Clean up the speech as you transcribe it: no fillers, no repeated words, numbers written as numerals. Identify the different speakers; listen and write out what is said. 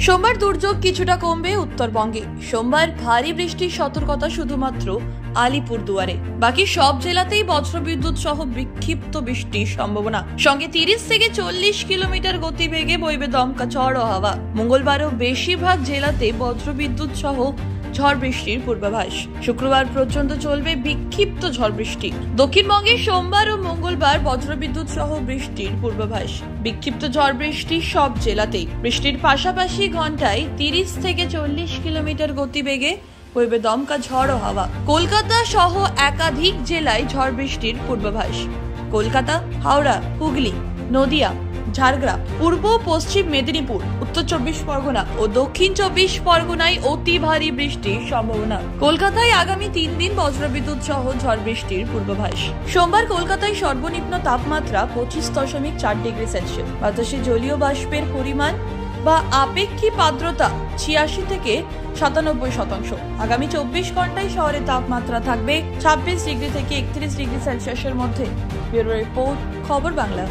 Speaker 1: সোমবার দুর্যোগ কিছুটা কমবে উত্তরবঙ্গে। সোমবার ভারী বৃষ্টির সতর্কতা শুধুমাত্র আলিপুরদুয়ারে, বাকি সব জেলাতেই বজ্রবিদ্যুৎ সহ বিক্ষিপ্ত বৃষ্টির সম্ভাবনা। সঙ্গে 30 থেকে 40 কিলোমিটার গতিবেগে বইবে দমকা ঝড় ও হাওয়া। মঙ্গলবারও বেশিরভাগ জেলাতে বজ্রবিদ্যুৎ সহ ঝড় বৃষ্টির পূর্বাভাস। শুক্রবার পর্যন্ত চলবে বিক্ষিপ্ত ঝড় বৃষ্টি। দক্ষিণবঙ্গে সোমবার ও মঙ্গলবার বজ্রবিদ্যুৎ সহ বৃষ্টির পূর্বাভাস। বিক্ষিপ্ত ঝড় বৃষ্টি সব জেলাতেই। বৃষ্টির পাশাপাশি ঘন্টায় 30 থেকে 40 কিলোমিটার গতিবেগে বইবে দমকা ঝড় ও হাওয়া। কলকাতা সহ একাধিক জেলায় ঝড় বৃষ্টির পূর্বাভাস। কলকাতা, হাওড়া, হুগলি, নদিয়া, ঝাড়গ্রাম, পূর্ব পশ্চিম মেদিনীপুর, উত্তর 24 পরগনা ও দক্ষিণ 24 পরগনায় অতি ভারী বৃষ্টির সম্ভাবনা। কলকাতায় আগামী 3 দিন বজ্রবিদ্যুৎ সহ ঝড় বৃষ্টির পূর্বাভাস। সোমবার কলকাতায় সর্বনিম্ন তাপমাত্রা 25.4 ডিগ্রি সেলসিয়াস। বাতাসে জলীয় বাষ্পের পরিমাণ বা আপেক্ষিক আর্দ্রতা 86 থেকে 97%। আগামী 24 ঘন্টায় শহরের তাপমাত্রা থাকবে 26 ডিগ্রি থেকে 31 ডিগ্রি সেলসিয়াসের মধ্যে। ব্যুরো রিপোর্ট, খবর বাংলা।